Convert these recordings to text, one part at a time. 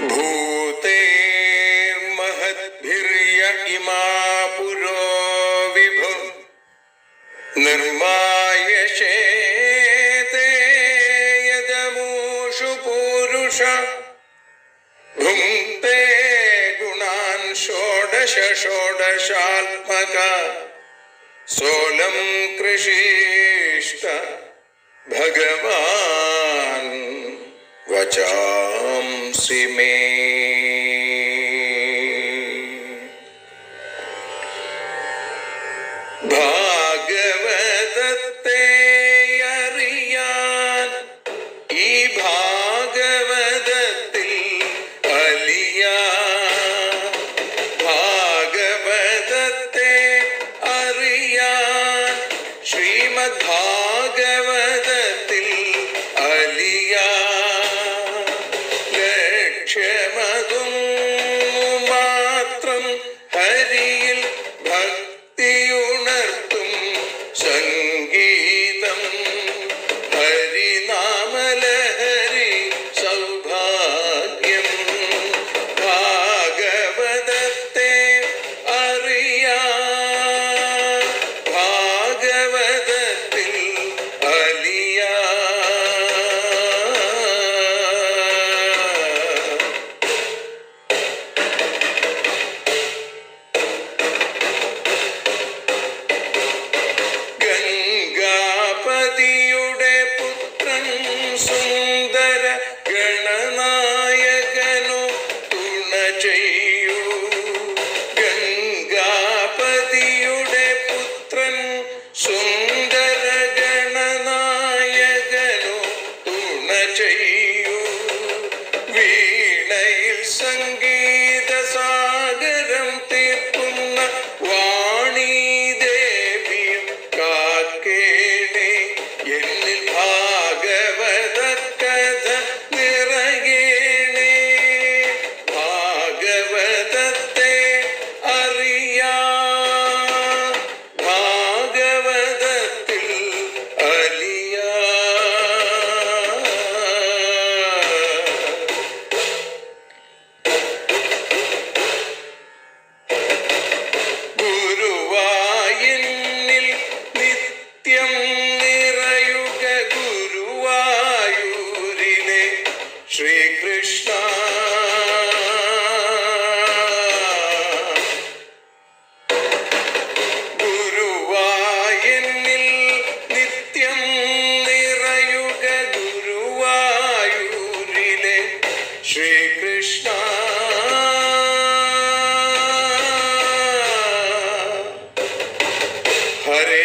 ഭൂതേ മഹദ്ഭിര്യ ഇമാ പുരോ വിഭു നിർമായശേതേ യദമൂഷു പൂരുഷ ഭുങ്ക്തേ ഗുണാൻ ഷോഡശ ഷോഡശാത്മക സോലം കൃഷിഷ്ട ഭഗവാൻ വചാംസി മേ. ഭാഗവതത്തെ അറിയാൻ ഈ ഭാഗവതത്തിൽ അലിയാൻ, ഭാഗവതത്തെ അറിയാൻ ശ്രീമദ് ഭാഗവതത്തിൽ അലിയാൻ. ലക്ഷ്യമതും മാത്രം ഹരിയിൽ ഭക്തിയുണർത്തും സംഗീതം, ഹരിനാമലഹരി സൗഭാഗ്യം. ഭാഗവതത്തെ അറിയാൻ ഭാഗവതത്തിൽ അലിയാൻ. ഗംഗാപതിയുടെ പുത്രൻ സുന്ദര ഗണനായകനു തുണ ചെയ്യൂ. ഗംഗാപതിയുടെ പുത്രൻ സുന്ദര ഗണനായകനു തുണ ചെയ്യൂ. വീണയിൽ സംഗീത സാഗരം തീർക്കുന്ന വാണീദേവിയും കാക്കേണേ. എന്നിൽ ഭാഗവത കഥ നിറയേണേ. ഭാഗവതത്തെ അറിയാൻ ഭാഗവതത്തിൽ അലിയാൻ. ഗുരുവായൂരിൽ നിത്യം നിറയുക ഗുരുവായൂരിലെ ശ്രീകൃഷ്ണ. ഗുരുവായൂരിൽ നിത്യം നിറയുക ഗുരുവായൂരിലെ ശ്രീകൃഷ്ണ. ഹരേ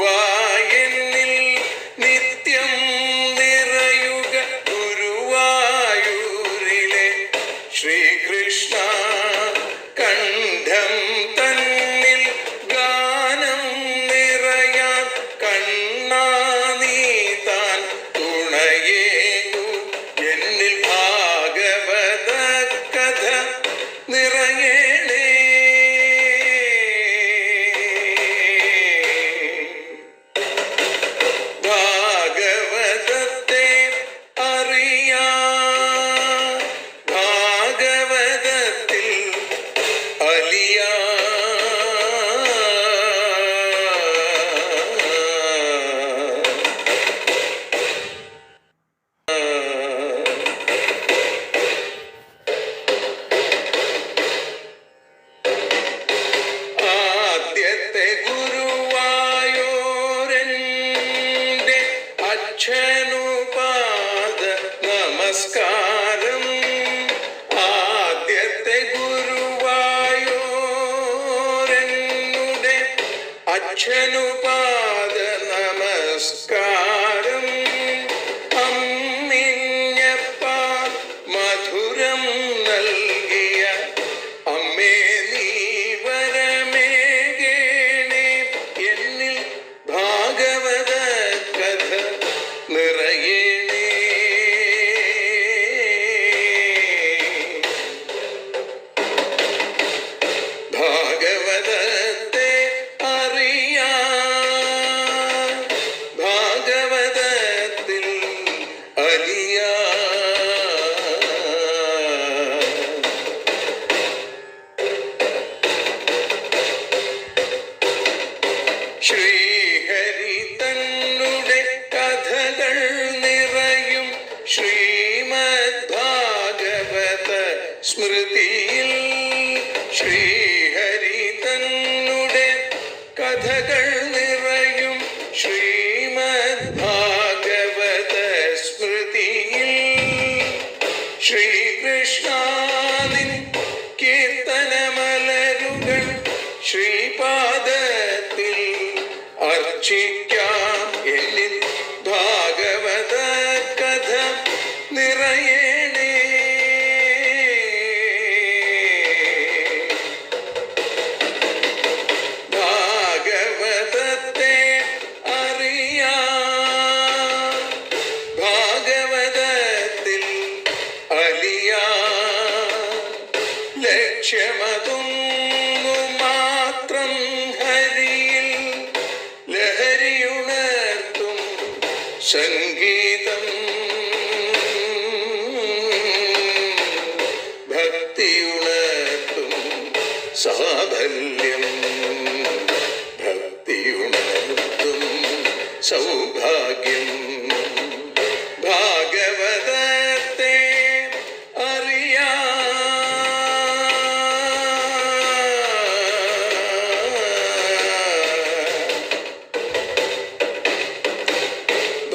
ഗുരുവായൂരിൽ നിത്യം നിറയുക ഗുരുവായൂരിലെ ശ്രീകൃഷ്ണ. കണ്ഠം തന്നിൽ ഗാനം നിറയാൻ കണ്ണാ നീ താൻ തുണയേകു. എന്നിൽ ഭാഗവത കഥ നിറയേണേ. ഭാഗവതത്തെ അറിയാൻ ഭാഗവതത്തിൽ അലിയാൻ. ആദ്യത്തെ ഗുരുവായൂരന്റെ അച്ഛനുപാദ നമസ്കാരം. ആദ്യത്തെ ഗുരുവായൂരനുടെ അച്ഛനുപാദ നമസ്കാരം. അമ്മിഞ്ഞപ്പാൽ മധുരം നൽകിയ അമ്മേ നീ വരമേകേണേ. എന്നിൽ ഭാഗവത കഥ നിറയേണേ. ഭാഗവതത്തെ ശ്രീഹരി തന്നുടെ കഥകൾ നിറയും ശ്രീമദ് ഭാഗവത സ്മൃതിയിൽ. ശ്രീഹരി തന്നുടെ കഥകൾ നിറയും ശ്രീമദ് ഭാഗവത സ്മൃതിയിൽ. ശ്രീകൃഷ്ണാനിൻ കീർത്തനമലരുകൾ ശ്രീപാദത്തിൽ അർച്ചിക്കാം. എന്നിൽ ഭാഗവത കഥ നിറയണേ. ഭാഗവതത്തെ അറിയാം, ഭാഗവതത്തിൽ അലിയാം. ലക്ഷ്യമതൊന്നു മാത്രം ഹരിയിൽ ലഹരിയുണർത്തും സംഗീതം. ഭക്തിയുണർത്തും സാഫല്യം, ഭക്തിയുണർത്തും സൗഭാഗ്യം. ഭാഗവതത്തെ അറിയാം,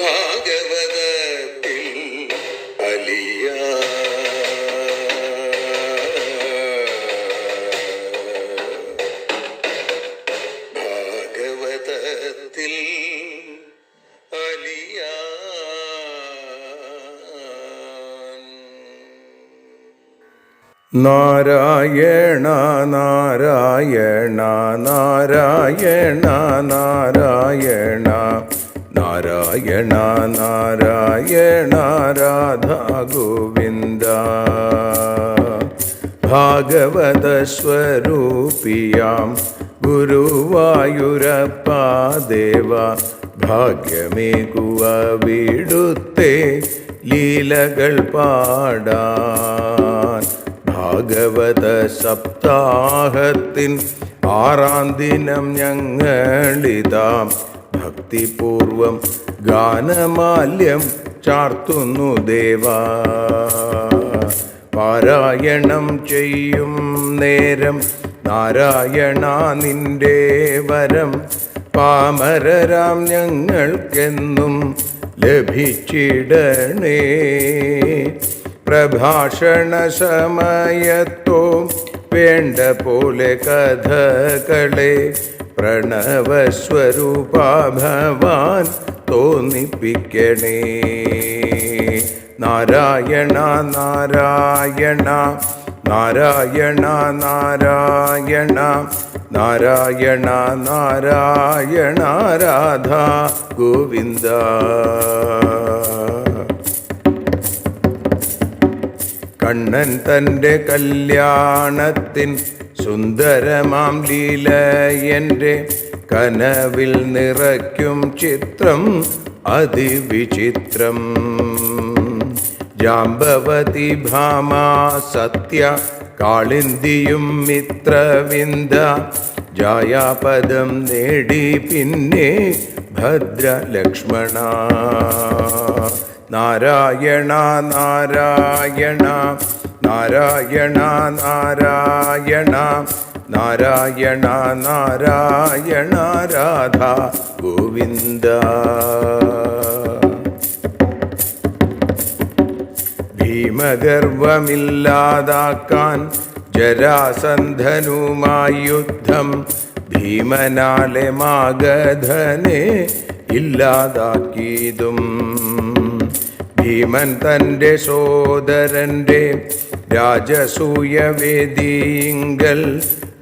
ഭാഗവതത്തിൽ അലിയാം. ഭാഗവതത്തിൽ അലിയാം. നാരായണ നാരായണ നാരായണ നാരായണ നാരായണ നാരായണ രാധാ ഗോവിന്ദ. ഭാഗവത സ്വരൂപിയാം ഗുരുവായൂരപ്പ ദേവ, ഭാഗ്യമേകുവ വിടുത്തെ ലീലകൾ പാടാൻ. ഭാഗവത സപ്താഹത്തിൻ 6-ാം ദിനം ഞങ്ങളിതാ ഭക്തിപൂർവം ഗാനമാല്യം ചാർത്തുന്നു ദേവാ. പാരായണം ചെയ്യും നേരം നാരായണ നിന്റെ വരം പാമരരാം ഞങ്ങൾക്കെന്നും ലഭിച്ചിടണേ. പ്രഭാഷണ സമയത്തോ വേണ്ട പോലെ കഥകളെ പ്രണവസ്വരൂപ ഭവാൻ തോന്നിപ്പിക്കണേ. നാരായണ നാരായണ നാരായണ നാരായണ നാരായണ നാരായണ രാധാ ഗോവിന്ദ. കണ്ണൻ തൻ്റെ കല്യാണത്തിൻ സുന്ദരമാം ലീല എൻ്റെ കനവിൽ നിറയ്ക്കും ചിത്രം അതിവിചിത്രം. ജാംബവതി ഭാമാ സത്യ കാളിന്തിയും മിത്രവിന്ദ ജായാപദം നേടി പിന്നെ ഭദ്രലക്ഷ്മണ. നാരായണ നാരായണ നാരായണ നാരായണ നാരായണ നാരായണ രാധാ ഗോവിന്ദ. ഭീമഗർവമില്ലാതാക്കാൻ ജരാസന്ധനുമായി യുദ്ധം ഭീമനാലെ മാഗധനെ ഇല്ലാതാക്കിയതും. ഭീമൻ തൻ്റെ സോദരൻ്റെ രാജസൂയവേദിയിങ്കൽ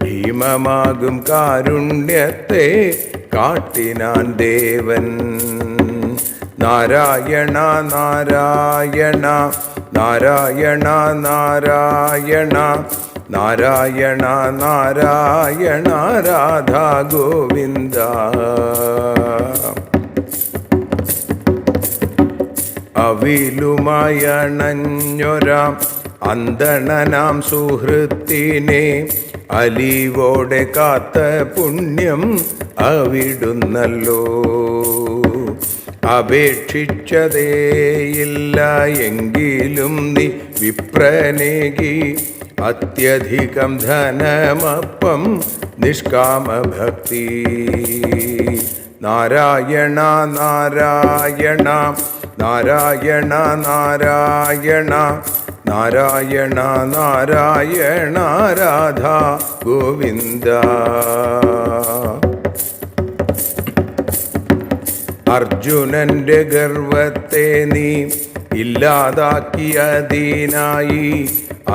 ഭീമമാകും കാരുണ്യത്തെ കാട്ടിനാൻ ദേവൻ. നാരായണ നാരായണ നാരായണ നാരായണ നാരായണ നാരായണ രാധാ ഗോവിന്ദ. അവിലുമയണഞ്ഞൊരാം അന്തണനാം സുഹൃത്തിനെ അലിവോടെ കാത്ത പുണ്യം അവിടുന്നല്ലോ. അപേക്ഷിച്ചതേയില്ല എങ്കിലും നീ വിപ്രനേകി അത്യധികം ധനമപ്പം നിഷ്കാമഭക്തി. നാരായണ നാരായണ നാരായണ നാരായണ നാരായണ നാരായണ രാധാ ഗോവിന്ദ. അർജുനന്റെ ഗർവത്തെ നീ ഇല്ലാതാക്കിയതിനായി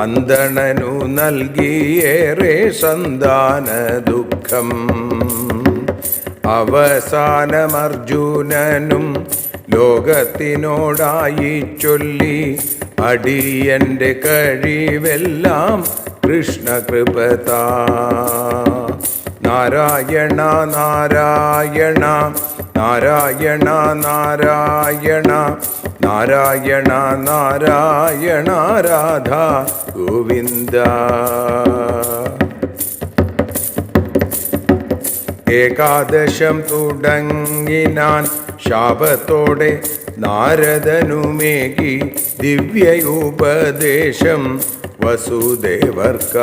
അന്തണനു നൽകിയേറെ സന്താന ദുഃഖം. അവസാനം അർജുനനും ലോകത്തിനോടായി ചൊല്ലി അടിയന്റെ കഴിവെല്ലാം കൃഷ്ണകൃപതാ. നാരായണ നാരായണ നാരായണ നാരായണ നാരായണ നാരായണ രാധാ ഗോവിന്ദ. ഏകാദശം തുടങ്ങിനാൻ ശാപത്തോടെ നാരദനുമേകി ദിവ്യോപദേശം വസുദേവർക്കായി.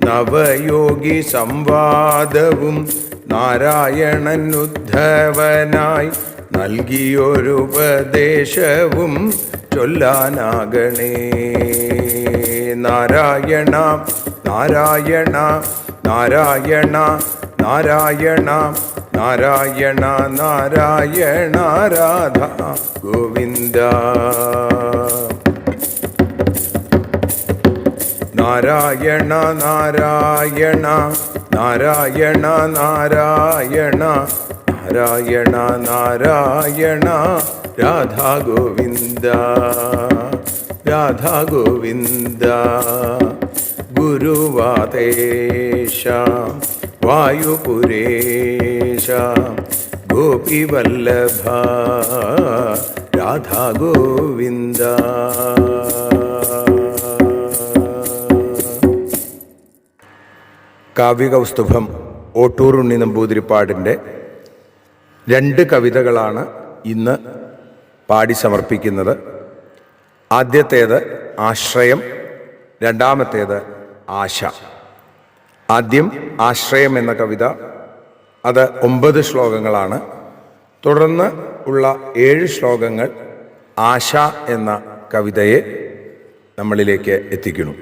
നവയോഗി സംവാദവും നാരായണൻ ഉദ്ധവനായി നൽകിയൊരുപദേശവും ചൊല്ലാനാകണേ. നാരായണ നാരായണ നാരായണ നാരായണ നാരായണ നാരായണ രാധാ ഗോവിന്ദ. നാരായണ നാരായണ നാരായണ നാരായണ നാരായണ നാരായണ രാധാ ഗോവിന്ദ രാധാ ഗോവിന്ദ. ഗുരുവാതേശ വായുപുരേശ ഗോപിവല്ലഭ രാധാ ഗോവിന്ദ. കാവ്യകൗസ്തുഭം ഓട്ടൂർ ഉണ്ണി നമ്പൂതിരിപ്പാടിൻ്റെ 2 കവിതകളാണ് ഇന്ന് പാടി സമർപ്പിക്കുന്നത്. ആദ്യത്തേത് ആശ്രയം, രണ്ടാമത്തേത് ആശ. ആദ്യം ആശ്രയം എന്ന കവിത, അത് 9 ശ്ലോകങ്ങളാണ്. തുടർന്ന് ഉള്ള 7 ശ്ലോകങ്ങൾ ആശ എന്ന കവിതയെ നമ്മളിലേക്ക് എത്തിക്കുന്നു.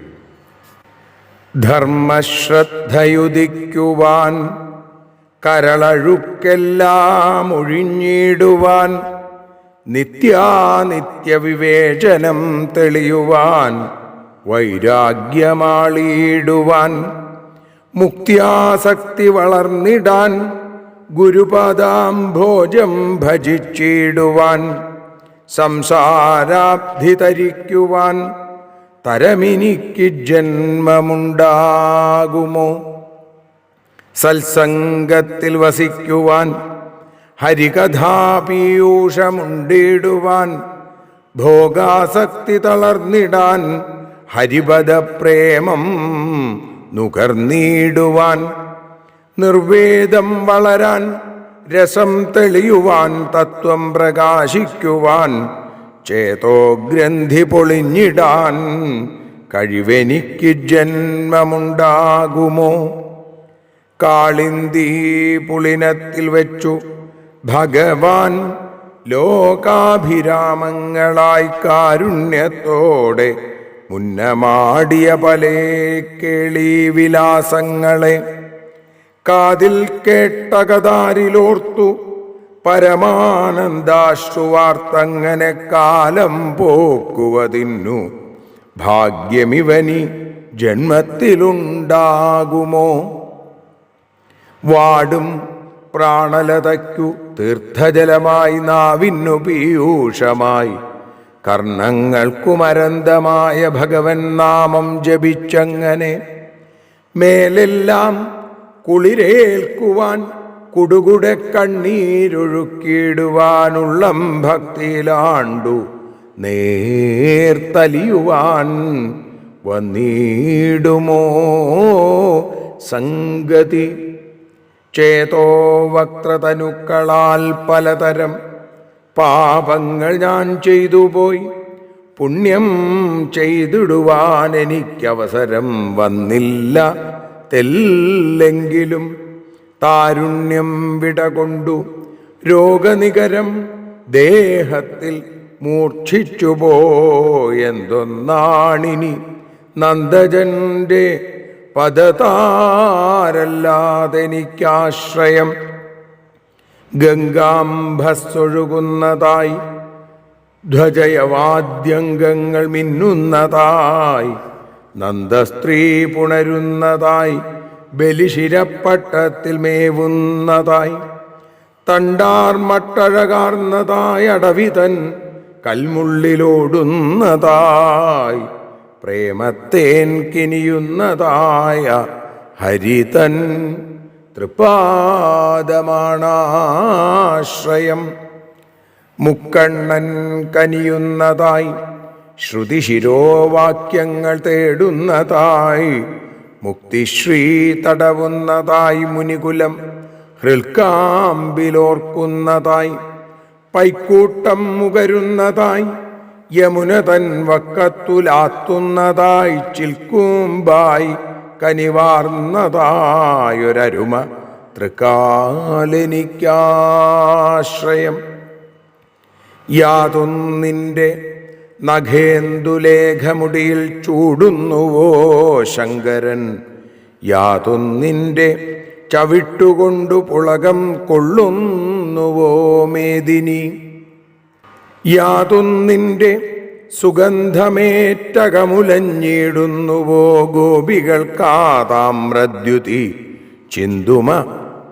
ധർമ്മശ്രദ്ധയുദിക്കുവാൻ കരളഴുക്കെല്ലാം ഒഴിഞ്ഞിടുവാൻ നിത്യാനിത്യവിവേചനം തെളിയുവാൻ വൈരാഗ്യമാളിയിടുവാൻ മുക്തിയാസക്തി വളർന്നിടാൻ ഗുരുപദാംഭോജം ഭജിച്ചിടുവാൻ സംസാരാബ്ധി തരിക്കുവാൻ തരമിനിക്ക് ജന്മമുണ്ടാകുമോ? സത്സംഗത്തിൽ വസിക്കുവാൻ ഹരികഥാപീയൂഷമുണ്ടിടുവാൻ ഭോഗാസക്തി തളർന്നിടാൻ ഹരിപദപ്രേമം നുകർന്നിടുവാൻ നിർവേദം വളരാൻ രസം തെളിയുവാൻ തത്വം പ്രകാശിക്കുവാൻ ചേതോഗ്രന്ഥി പൊളിഞ്ഞിടാൻ കഴിവെനിക്ക് ജന്മമുണ്ടാകുമോ? കാളിന്തി പുളിനത്തിൽ വെച്ചു ഭഗവാൻ ലോകാഭിരാമങ്ങളായി കാരുണ്യത്തോടെ മുന്നമാടിയ പലേ കേളി വിലാസങ്ങളെ കാതിൽ കേട്ട കതാരിലോർത്തു പരമാനന്ദാശ്രുവാർത്തങ്ങനെ കാലം പോക്കുവതിന്നു ഭാഗ്യമിവനി ജന്മത്തിലുണ്ടാകുമോ? വാടും പ്രാണലതയ്ക്കു തീർത്ഥജലമായി നാവിന്നു പീയൂഷമായി കർണങ്ങൾക്കുമരന്തമായ ഭഗവൻ നാമം ജപിച്ചങ്ങനെ മേലെല്ലാം കുളിരേൽക്കുവാൻ കുടുകുടെ കണ്ണീരൊഴുക്കിടുവാനുള്ളം ഭക്തിയിലാണ്ടു നേർത്തലിയുവാൻ വന്നിടുമോ സംഗതി. ചേതോ വക്രതനുക്കളാൽ പലതരം പാപങ്ങൾ ഞാൻ ചെയ്തുപോയി. പുണ്യം ചെയ്തിടുവാൻ എനിക്കവസരം വന്നില്ല തെല്ലെങ്കിലും. താരുണ്യം വിടകൊണ്ടു രോഗനികരം ദേഹത്തിൽ മൂർച്ഛിച്ചുപോയെന്തൊന്നാണിനി. നന്ദജന്റെ പദതാരല്ലാതെനിക്കാശ്രയം. ഗംഗാംഭസ്സൊഴുകുന്നതായി ധ്വജയവാദ്യംഗങ്ങൾ മിന്നുന്നതായി. നന്ദസ്ത്രീ പുണരുന്നതായി ബലിശിരപ്പട്ടത്തിൽ മേവുന്നതായി. തണ്ടാർമട്ടഴകാർന്നതായി അടവിതൻ കൽമുള്ളിലോടുന്നതായി. പ്രേമത്തേൻ കിനിയുന്നതായ ഹരിതൻ തൃപ്പാദമാണാശ്രയം. മുക്കണ്ണൻ കനിയുന്നതായി ശ്രുതിശിരോവാക്യങ്ങൾ തേടുന്നതായി. മുക്തിശ്രീ തടവുന്നതായി മുനികുലം ഹൃൽക്കാമ്പിലോർക്കുന്നതായി. പൈക്കൂട്ടം മുകരുന്നതായി യമുന തൻ വക്കത്തുലാത്തുന്നതായി. ചിൽക്കൂമ്പായി കനിവാർന്നതായൊരരുമ തൃക്കാലെനിക്കാശ്രയം. യാതൊന്നിൻ്റെ നഖേന്ദുലേഖമുടിയിൽ ചൂടുന്നുവോ ശങ്കരൻ. യാതൊന്നിൻ്റെ ചവിട്ടുകൊണ്ടു പുളകം കൊള്ളുന്നുവോ മേദിനി. യാതൊന്നിൻ്റെ സുഗന്ധമേറ്റകമുലഞ്ഞിടുന്നുവോ ഗോപികൾക്കാതാമ്രദ്യുതി. ചിന്തുമ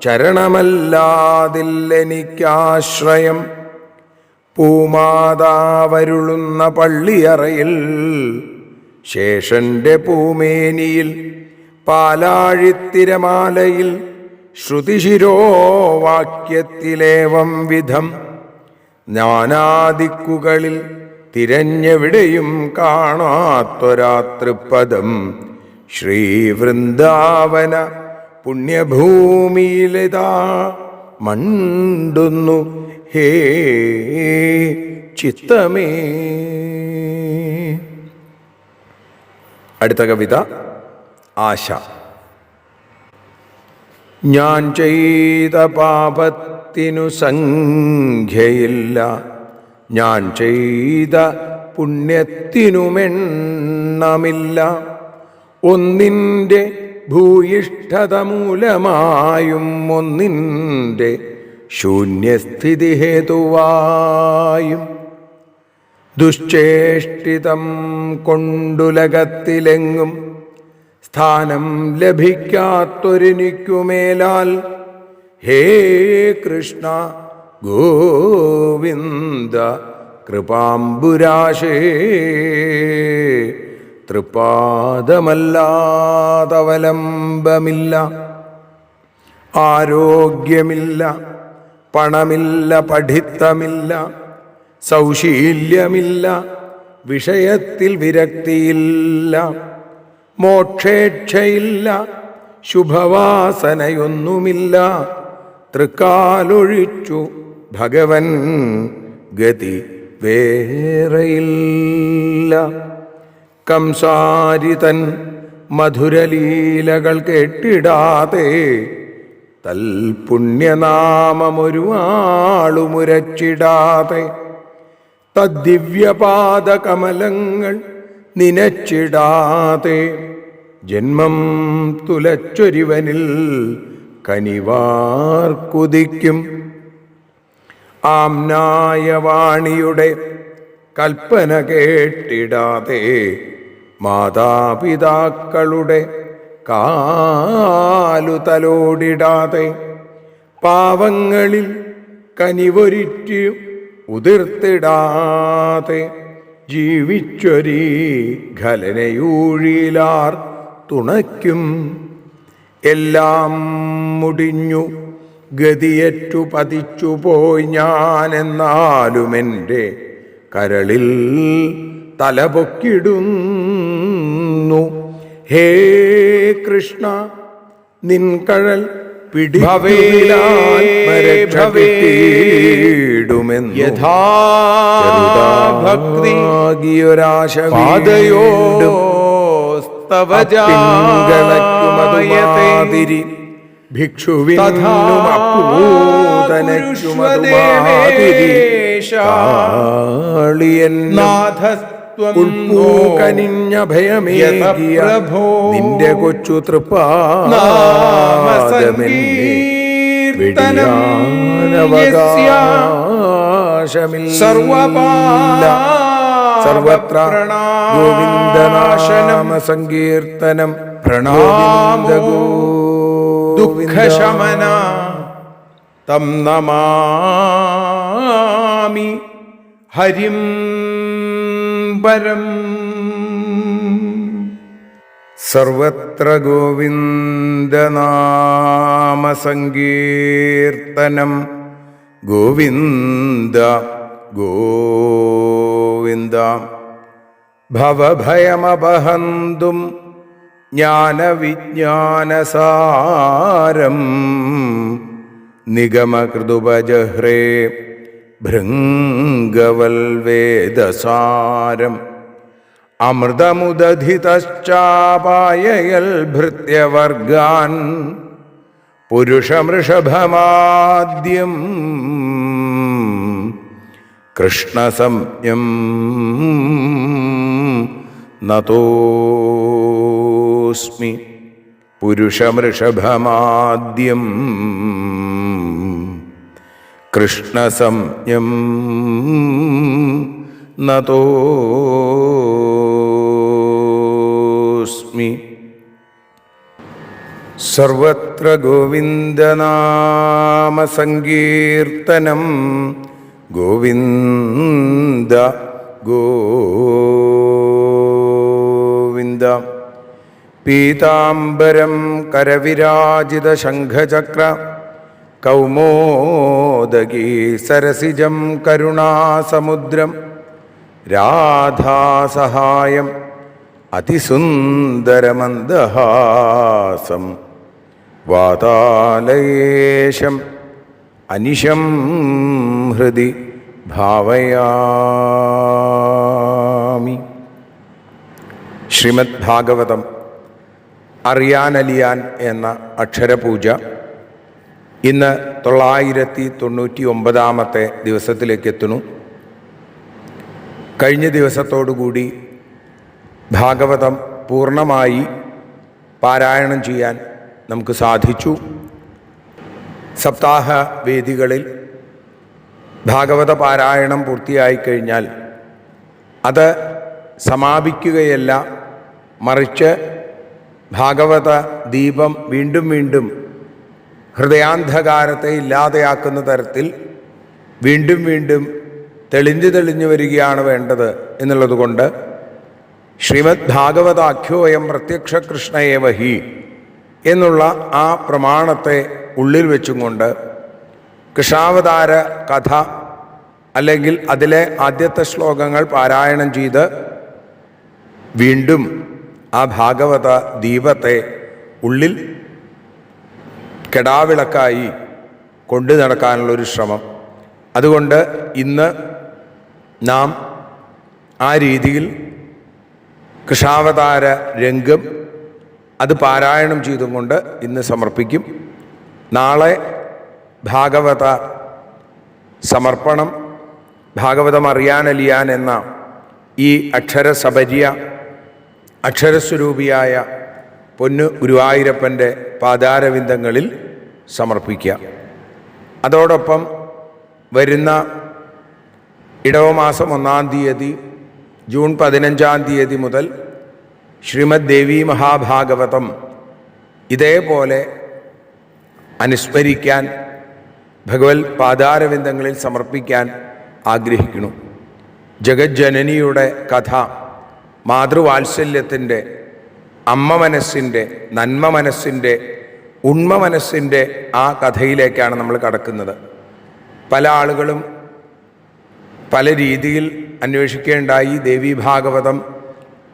ചരണമല്ലാതില്ലെനിക്കാശ്രയം. പൂമാതാവരുളുന്ന പള്ളിയറയിൽ ശേഷന്റെ പൂമേനിയിൽ പാലാഴിത്തിരമാലയിൽ ശ്രുതിശിരോവാക്യത്തിലേവം വിധം. ജ്ഞാനാദിക്കുകളിൽ തിരഞ്ഞെവിടെയും കാണാത്തൊരാതൃപ്പദം. ശ്രീവൃന്ദാവന പുണ്യഭൂമിയിലിതാ മണ്ടുന്നു ഹേ ചിത്തമേ. അടുത്ത കവിത ആശ. ഞാൻ ചെയ്ത പാപത്തിനു സംഖ്യയില്ല. ഞാൻ ചെയ്ത പുണ്യത്തിനുമെണ്ണമില്ല. ഒന്നിൻ്റെ ഭൂയിഷ്ഠത മൂലമായും ഒന്നിൻ്റെ ശൂന്യസ്ഥിതി ഹേതുവായും. ദുശ്ചേഷ്ടിതം കൊണ്ടുലകത്തിലെങ്ങും സ്ഥാനം ലഭിക്കാത്തൊരെനിക്കുമേലാൽ ഹേ കൃഷ്ണ ഗോവിന്ദ കൃപാംബുരാശേ. തൃപ്പാദമല്ലാതവലംബമില്ല. ആരോഗ്യമില്ല, പണമില്ല, പഠിത്തമില്ല, സൗശീല്യമില്ല, വിഷയത്തിൽ വിരക്തിയില്ല, മോക്ഷേച്ഛയില്ല, ശുഭവാസനയൊന്നുമില്ല. തൃക്കാലൊഴിച്ചു ഭഗവൻ ഗതി വേറെയില്ല. കംസാരിതൻ മധുരലീലകൾ കേട്ടിടാതെ തൽപുണ്യനാമമൊരു ആളുമുരച്ചിടാതെ തദ്ദിവ്യപാദകമലങ്ങൾ നിനച്ചിടാതെ ജന്മം തുലച്ചൊരുവനിൽ കനിവാർക്കുദിക്കും. ആംനായവാണിയുടെ കൽപ്പന കേട്ടിടാതെ മാതാപിതാക്കളുടെ കാലു തലോടിടാതെ പാവങ്ങളിൽ കനിവൊരിറ്റ് ഉതിർത്തിടാതെ ജീവിച്ചൊരീ ഖലനയൂഴിലാർ തുണയ്ക്കും. എല്ലാം മുടിഞ്ഞു ഗതിയറ്റു പതിച്ചുപോയി ഞാനെന്നാലും എൻ്റെ കരളിൽ തലപൊക്കിടുന്നു പാടുന്നു. ഹേ കൃഷ്ണ, നിൻ കഴൽ പിടിഭവേടുമെന്ന് യഥാഭക്തിയൊരാശ പാതയോസ്തവജായതേതിരി ഭിക്ഷുവിനുമപ്പൂതനയ്ക്കുമതുമാതിരി ഭയമേകിയ നിന്റെ കൊച്ചു തൃപ്പാദമെന്നവകാശമില്ല. സർവത്ര ഗോവിന്ദനാശനം സങ്കീർത്തനം പ്രണാമോ ദുഃഖശമന തം നമാമി ഹരിം പരം. സർവത്ര ഗോവിന്ദനാമസങ്കീർത്തനം ഗോവിന്ദ ഗോവിന്ദ. ഭവഭയമപഹന്തും ജ്ഞാനവിജ്ഞാനസാരം നിഗമകൃതുപജഹ്രേ ഭൃംഗവൽവേദസാരം. അമൃതമുദധിതശ്ചാപായയൽ ഭൃത്യവർഗാൻ പുരുഷമൃഷഭമാദ്യം കൃഷ്ണസംജ്ഞം നതോസ്മി. പുരുഷമൃഷഭമാദ്യം കൃഷ്ണസംജ്ഞം നതോസ്മി. സർവത്ര ഗോവിന്ദനാമസങ്കീർത്തനം ഗോവിന്ദ ഗോവിന്ദ. പീതാംബരം കരവിരാജിതശംഖചക്ര കൗമോദഗീ സരസിജം കരുണാസമുദ്രം രാധാസഹായം അതിസുന്ദരമന്ദഹാസം വാതാലയേശം അനിശം ഹൃദി ഭാവയാമി. ശ്രീമദ് ഭാഗവതം അറിയാനലിയാൻ എന്ന അക്ഷരപൂജ ഇന്ന് 999 ദിവസത്തിലേക്ക് എത്തുന്നു. കഴിഞ്ഞ ദിവസത്തോടുകൂടി ഭാഗവതം പൂർണ്ണമായി പാരായണം ചെയ്യാൻ നമുക്ക് സാധിച്ചു. സപ്താഹ വേദികളിൽ ഭാഗവത പാരായണം പൂർത്തിയായിക്കഴിഞ്ഞാൽ അത് സമാപിക്കുകയല്ല, മറിച്ച് ഭാഗവത ദീപം വീണ്ടും വീണ്ടും ഹൃദയാന്ധകാരത്തെ ഇല്ലാതെയാക്കുന്ന തരത്തിൽ വീണ്ടും വീണ്ടും തെളിഞ്ഞു വരികയാണ് വേണ്ടത് എന്നുള്ളതുകൊണ്ട് ശ്രീമദ് ഭാഗവതാഖ്യോയം പ്രത്യക്ഷ കൃഷ്ണയേവഹി എന്നുള്ള ആ പ്രമാണത്തെ ഉള്ളിൽ വെച്ചും കൊണ്ട് കൃഷ്ണാവതാര കഥ അല്ലെങ്കിൽ അതിലെ ആദ്യത്തെ ശ്ലോകങ്ങൾ പാരായണം ചെയ്ത് വീണ്ടും ആ ഭാഗവത ദീപത്തെ ഉള്ളിൽ കെടാവിളക്കായി കൊണ്ടു നടക്കാനുള്ളൊരു ശ്രമം. അതുകൊണ്ട് ഇന്ന് നാം ആ രീതിയിൽ കൃഷ്ണാവതാര രംഗം അത് പാരായണം ചെയ്തുകൊണ്ട് ഇന്ന് സമർപ്പിക്കും. നാളെ ഭാഗവത സമർപ്പണം, ഭാഗവതം അറിയാനലിയാൻ എന്ന ഈ അക്ഷരസബര്യ അക്ഷരസ്വരൂപിയായ പൊന്നു ഗുരുവായൂരപ്പൻ്റെ പാദാരവിന്ദങ്ങളിൽ സമർപ്പിക്കുക. അതോടൊപ്പം വരുന്ന ഇടവമാസം 1-ാം തീയതി ജൂൺ 15-ാം തീയതി മുതൽ ശ്രീമദ് ദേവി മഹാഭാഗവതം ഇതേപോലെ അനുസ്മരിക്കാൻ, ഭഗവത് പാദാരവിന്ദങ്ങളിൽ സമർപ്പിക്കാൻ ആഗ്രഹിക്കുന്നു. ജഗജ്ജനനിയുടെ കഥ, മാതൃവാത്സല്യത്തിൻ്റെ, അമ്മ മനസ്സിൻ്റെ, നന്മ മനസ്സിൻ്റെ, ഉണ്മ മനസ്സിൻ്റെ ആ കഥയിലേക്കാണ് നമ്മൾ കടക്കുന്നത്. പല ആളുകളും പല രീതിയിൽ അന്വേഷിക്കേണ്ടായി ദേവീ ഭാഗവതം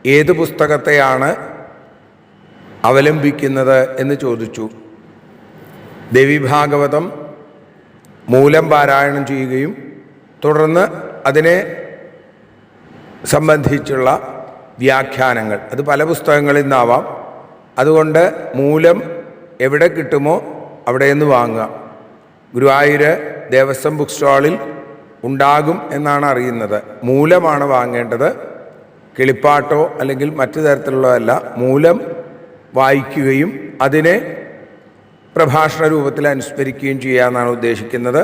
ഏത് പുസ്തകത്തെയാണ് അവലംബിക്കുന്നത് എന്ന് ചോദിച്ചു. ദേവീഭാഗവതം മൂലം പാരായണം ചെയ്യുകയും തുടർന്ന് അതിനെ സംബന്ധിച്ചുള്ള വ്യാഖ്യാനങ്ങൾ, അത് പല പുസ്തകങ്ങളിൽ നിന്നാവാം. അതുകൊണ്ട് മൂലം എവിടെ കിട്ടുമോ അവിടെ നിന്ന് വാങ്ങുക. ഗുരുവായൂർ ദേവസ്വം ബുക്ക് സ്റ്റാളിൽ ഉണ്ടാകും എന്നാണ് അറിയുന്നത്. മൂലമാണ് വാങ്ങേണ്ടത്, കിളിപ്പാട്ടോ അല്ലെങ്കിൽ മറ്റു തരത്തിലുള്ളതല്ല. മൂലം വായിക്കുകയും അതിനെ പ്രഭാഷണ രൂപത്തിൽ അനുസ്മരിക്കുകയും ചെയ്യാമെന്നാണ് ഉദ്ദേശിക്കുന്നത്.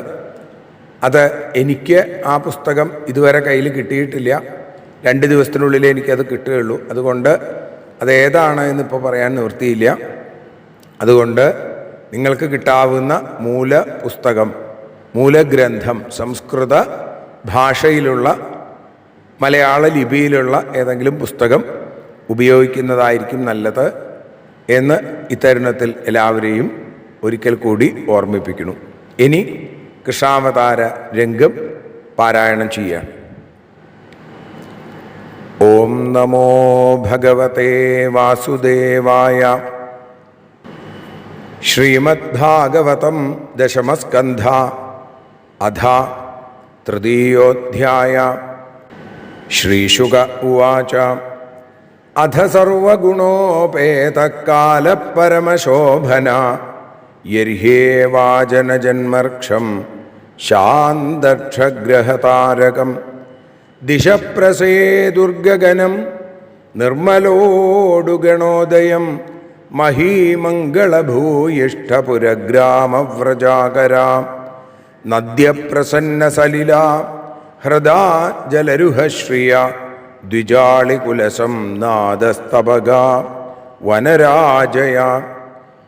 അത് എനിക്ക് ആ പുസ്തകം ഇതുവരെ കയ്യിൽ കിട്ടിയിട്ടില്ല. 2 ദിവസത്തിനുള്ളിലേ എനിക്കത് കിട്ടുകയുള്ളൂ. അതുകൊണ്ട് അതേതാണ് എന്നിപ്പോൾ പറയാൻ നിവൃത്തിയില്ല. അതുകൊണ്ട് നിങ്ങൾക്ക് കിട്ടാവുന്ന മൂലപുസ്തകം, മൂലഗ്രന്ഥം, സംസ്കൃത ഭാഷയിലുള്ള മലയാള ലിപിയിലുള്ള ഏതെങ്കിലും പുസ്തകം ഉപയോഗിക്കുന്നതായിരിക്കും നല്ലത് എന്ന് ഇത്തരുണത്തിൽ എല്ലാവരെയും ഒരിക്കൽ കൂടി ഓർമ്മിപ്പിക്കുന്നു. ഇനി കൃഷ്ണാവതാര രംഗം പാരായണം ചെയ്യാം. ഓം നമോ ഭഗവതേ വാസുദേവായ. ശ്രീമദ്ഭാഗവതം ദശമസ്കന്ധ അധ തൃതീയോധ്യായ. ശ്രീശുക ഉവാച അധ സർവഗുണോപേതകാലപരമശോഭന യർഹ്യേവാജനജന്മർക്ഷം ശാന്തക്ഷഗ്രഹതാരകം ദിശപ്രസേദുർഗഗനം നിർമ്മലോടുഗണോദയം മഹീമംഗളഭൂയിഷ്ഠപുരഗ്രാമവ്രജാകരാ നദ്യപ്രസന്നസലില ഹൃദാ ജലരുഹശ്രിയ ദ്വിജാളികുലസം നാദസ്തബഗ വനരാജയ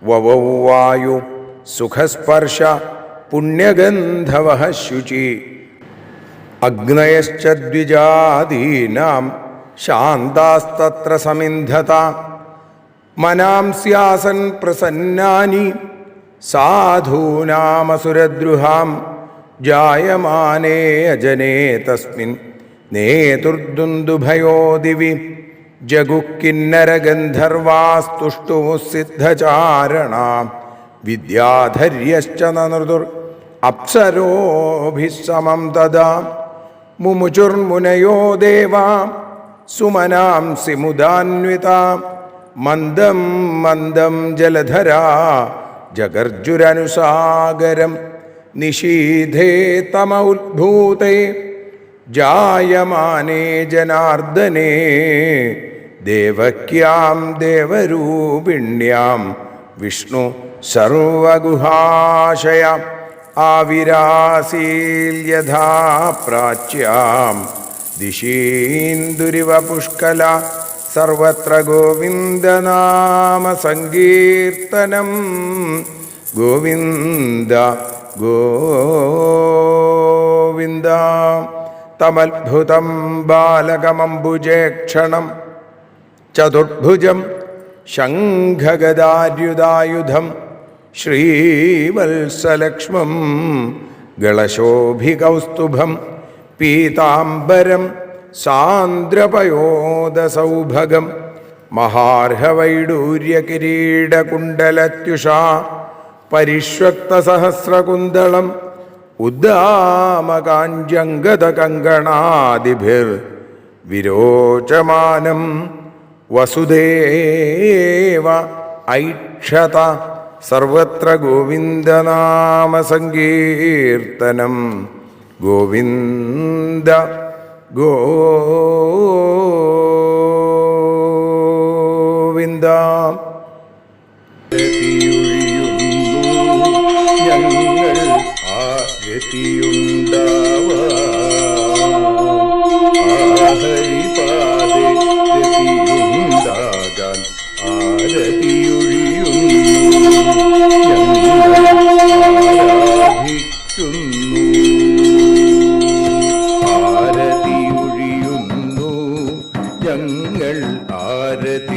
വവൗവായു സുഖസ്പർശ പുണ്യഗന്ധവഃ ശുചി അഗ്നയശ്ച ദ്വിജാദീനാം ശാന്താസ്തത്ര സമിന്ധത മനാംസ്യാസൻ പ്രസന്നാനി സാധൂനാമസുരദ്രുഹാം ജായമാനേ അജനേ തസ്മിൻ നേതുർദുന്ദുഭയോ ദിവി ജഗുഃകിന്നരഗന്ധർവാസ്തുഷ്ടുമുഃസിദ്ധചാരണാ വിദ്യാധര്യശ്ച നനൃതുർ അപ്സരോഭിः സമം തദാ മുമുചുർമുനയോ ദേവാ സുമനാംസി മുദാന്വിതാ മന്ദം മന്ദം ജലധരാ ജഗർജുരനുസാഗരം നിശീധേ തമ ഉദ്ഭൂതേ ജായമാനേ ജനാർദ്ദനേ ദേവക്യാം ദേവരൂപിണ്യാം വിഷ്ണു സർവഗുഹാശയ ആവിരാസീല്യഥാ പ്രാച്യാം ദിശീന്ദുരിവ പുഷ്കല സർവത്ര ഗോവിന്ദനാമ സങ്കീർത്തനം ഗോവിന്ദ ഗോവിന്ദ. തമദ്ഭുതം ബാലകമംബുജേക്ഷണം ചതുർഭുജം ശംഖഗദാര്യുധായുധം ശ്രീവത്സലക്ഷ്മം ഗളശോഭികൗസ്തുഭം പീതാംബരം സാന്ദ്രപയോദസൗഭഗം മഹാർഹവൈഡൂര്യകിരീടകുണ്ടലത്യുഷാ പരിഷ്വക്തസഹസ്രകുന്തളം ഉദ്ദാമകാഞ്ജംഗതകങ്കണാദിഭിർ വിരോചമാനം വസുദേവ ഐക്ഷത സർവത്ര ഗോവിന്ദനാമ സങ്കീർത്തനം ഗോവിന്ദ ഗോവിന്ദ. ഞങ്ങൾ ഹരിപാദേ രതിയുണ്ടാകാൻ ആരതിയൊഴിയുന്നു ഞങ്ങൾ ആരതിയുണ്ടാവാൻ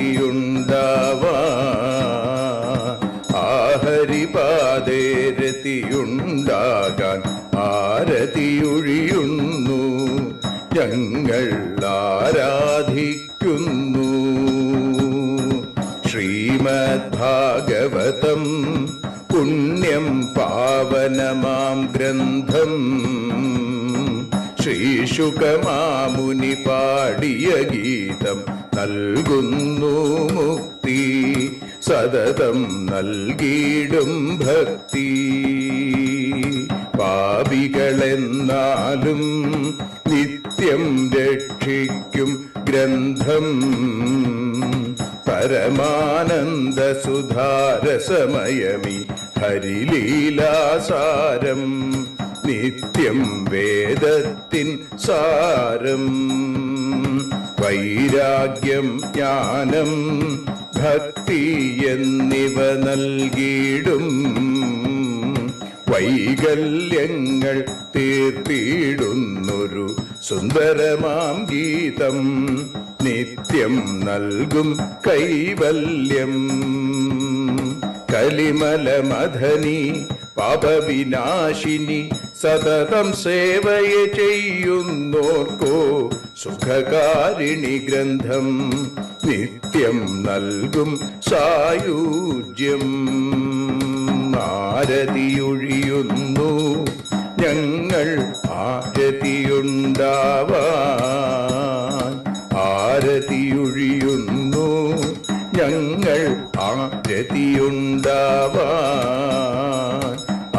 ഹരിപാദേ രതിയുണ്ടാകാൻ ആരതിയൊഴിയുന്നു ഞങ്ങൾ ആരാധിക്കുന്നു. ശ്രീമദ്ഭാഗവതം പുണ്യം പാവനമാം ഗ്രന്ഥം ശ്രീശുകമാമുനി പാടിയ ഗീതം നൽകുന്നു മുക്തി സതതം നൽകിയിടും ഭക്തി. പാപികളെന്നാലും നിത്യം രക്ഷിക്കും ഗ്രന്ഥം പരമാനന്ദ സുധാരസമയമി ഹരിലീലാസാരം നിത്യം വേദത്തിൻ സാരം. വൈരാഗ്യം ജ്ഞാനം ഭക്തി എന്നിവ നൽകിയിടും വൈകല്യങ്ങൾ തീർത്തിടുന്നൊരു സുന്ദരമാം ഗീതം നിത്യം നൽകും കൈവല്യം. കലിമലമഥനി പാപവിനാശിനി സതതം സേവയ ചെയ്യുന്നോർക്കോ സുഖകാരിണി ഗ്രന്ഥം നിത്യം നൽകും സായുജ്യം. ആരതിയൊഴിയുന്നു ഞങ്ങൾ ആരതിയുണ്ടാവാൻ, ആരതിയൊഴിയുന്നു ഞങ്ങൾ ആരതിയുണ്ടാവാൻ.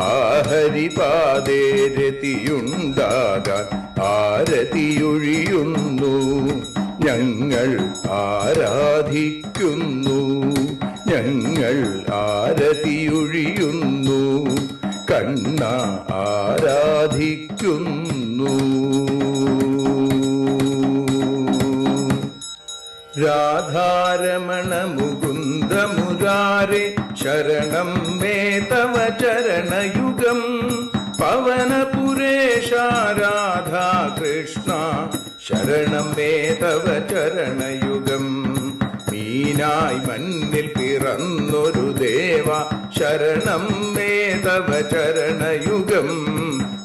ആഹരിപാദേ രതിയുണ്ടാകാൻ ആരതിയൊഴിയുന്നു ഞങ്ങൾ ആരാധിക്കുന്നു, ഞങ്ങൾ ആരതിയൊഴിയുന്നു കണ്ണ ആരാധിക്കുന്നു. രാധാരമണ മുകുന്ദ മുരാരെ ശരണം മേ തവ ചരണയുഗം. പവനപുരേശ രാധാ കൃഷ്ണ ശരണം മേ തവ ചരണയുഗം. മീനായി മണ്ണിൽ പിറന്നൊരു ദേവ ശരണം മേ തവ ചരണയുഗം.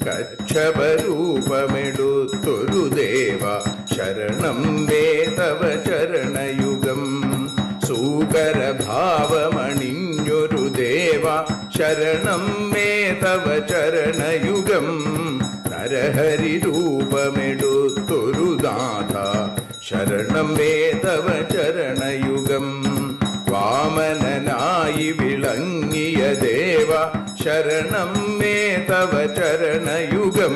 കച്ഛപരൂപമെടുത്തൊരു ദേവ ശരണം മേ തവ ചരണയുഗം. സൂകരഭാവമണിഞ്ഞൊരു ദേവ ശരണം മേ തവ ചരണയുഗം. നരഹരി രൂപമെടുത്തൊരു നാഥ ശരണം മേ തവ ചരണയുഗം. വാമനനായി വിളങ്ങിയ ദേവ ശരണം മേ തവ ചരണയുഗം.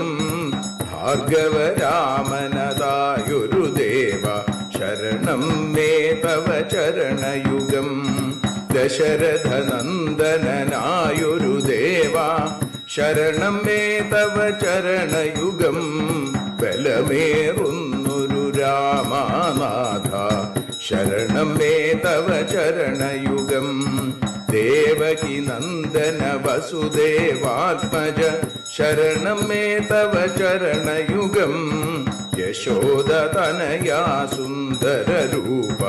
ഭാർഗവരാമനതായൊരു ദേവ ശരണം മേ തവ ചരണയുഗം. ദശരഥനന്ദനായൊരു ദേവ ശരണം മേ തവ ചരണയുഗം. ബലമേറുന്നൊരു രാമനാഥ ശരണം മേ തവ ചരണയുഗം. ദേവകി നന്ദന വസുദേവാത്മജ ശരണം മേ തവ ചരണയുഗം. യശോദതനയാ സുന്ദര രൂപ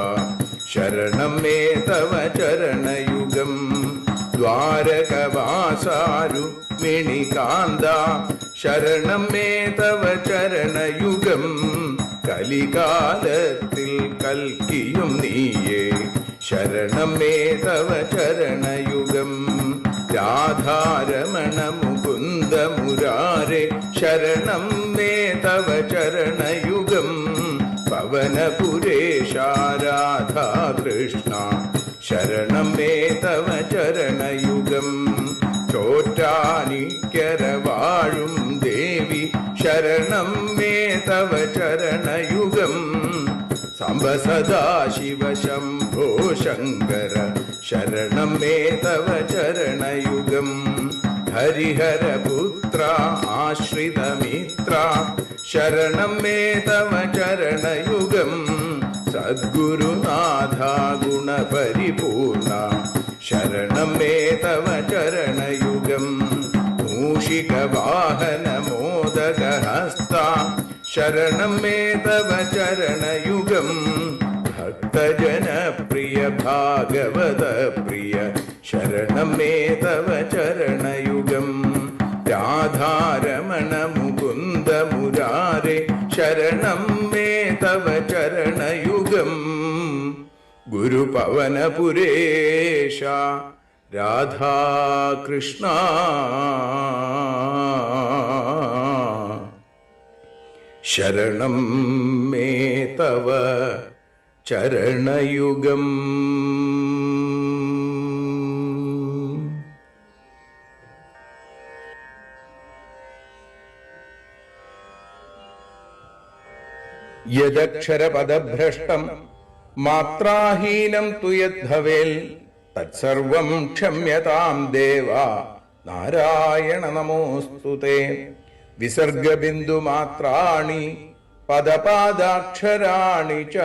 ശരണം മേ തവ ചരണയുഗം. ദ്വാരകവാസാരുക്മിണികാന്ത ശരണം മേ തവ ചരണയുഗം. കലികാലത്തിൽ കൽക്കിയും നീയേ ശരണം മേ തവ ചരണയുഗം. രാധാരമണ മുകുന്ദ മുരാരെ ശരണം മേ തവ ചരണയുഗം. പവനപുരേശ രാധാ കൃഷ്ണ ശരണം മേ തവ ചരണയുഗം. ചോറ്റാനിക്കര വാഴും ദേവി ശരണം മേ തവ ചരണയുഗം. സാംബ സദാശിവ ശംഭോ ശങ്കര ശരണം മേ തവ ചരണയുഗം. ഹരിഹരപുത്ര ആശ്രിതമിത്ര ശരണം മേ തവ ചരണയുഗം. സദ്ഗുരുനാഥ ഗുണപരിപൂർണ ശരണം മേ തവ ചരണയുഗം. മൂഷിക വാഹന മോദകഹസ്ത ശരണം മേ തവ ചരണയുഗം. ഭക്തജനപ്രിയ ഭാഗവത പ്രിയ ശരണം മേ തവ ചരണയുഗം. രാധാരമണ മുകുന്ദ മുരാരെ ശരണം മേ തവ ചരണയുഗം. ഗുരുപവനപുരേശ രാധാകൃഷ്ണ ശരണം മേ തവ ചരണയുഗം. യദക്ഷരപദഭ്രഷ്ടം മാത്രാഹീനം തു യദ്ഭവേൽ തത്സർവം ക്ഷമ്യതാം ദേവ നാരായണ നമോസ്തുതേ. വിസർഗബിന്ദുമാത്രാണി പദപാദാക്ഷരാണി ച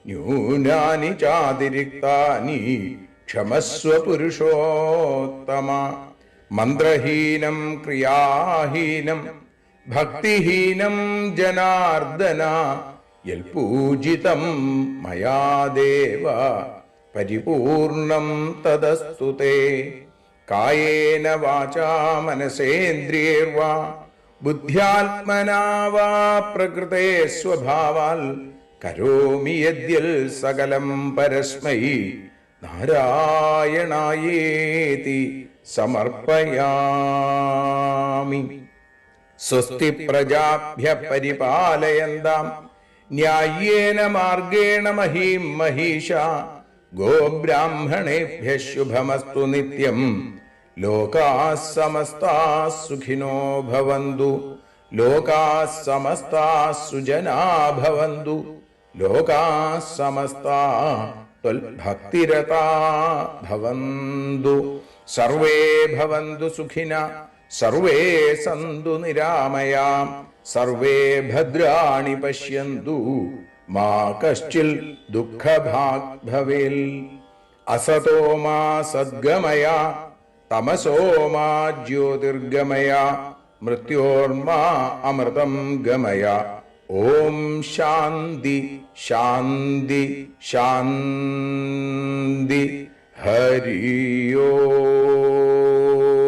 ന്യൂനാനി ചാതിരിക്താനി ക്ഷമസ്വ പുരുഷോത്തമ. മന്ത്രഹീനം ക്രിയാഹീനം ഭക്തിഹീനം ജനാർദ്ദന യൽപൂജിതം മയാ ദേവ പരിപൂർണം തദസ്തു തേ. കായേന വാചാ മനസേന്ദ്രിയൈർവാ ബുദ്ധ്യാത്മനാ വാ പ്രകൃതേ സ്വഭാവാൽ കരോമി യദ്യൽ സകലം പരസ്മൈ നാരായണായേതി സമർപ്പയാമി. സ്വസ്തി പ്രജാഭ്യഃ പരിപാലയന്താം ന്യായേന മാർഗേണ മഹീം മഹീഷാ. ഗോബ്രാഹ്മണേഭ്യഃ ശുഭമസ്തു നിത്യം. ലോകാഃ സമസ്താഃ സുഖിനോ ഭവന്തു. ലോകാഃ സമസ്താഃ സുജനാഃ ഭവന്തു. ലോകാഃ സമസ്താഃ ത്വൽഭക്തിരതാഃ ഭവന്തു. സർവേ ഭവന്തു സുഖിനഃ സർവേ സന്തു നിരാമയാം. സർവേ ഭദ്രാണി പശ്യന്തു മാ കശ്ചിൽ ദുഃഖഭാഗ് ഭവേൽ. അസതോ മാ സദ്ഗമയ തമസോ മാ ജ്യോതിർഗമയ മൃത്യോർമാ അമൃതം ഗമയ. ഓം ശാന്തി ശാന്തി ശാന്തി. ഹരി ഓം.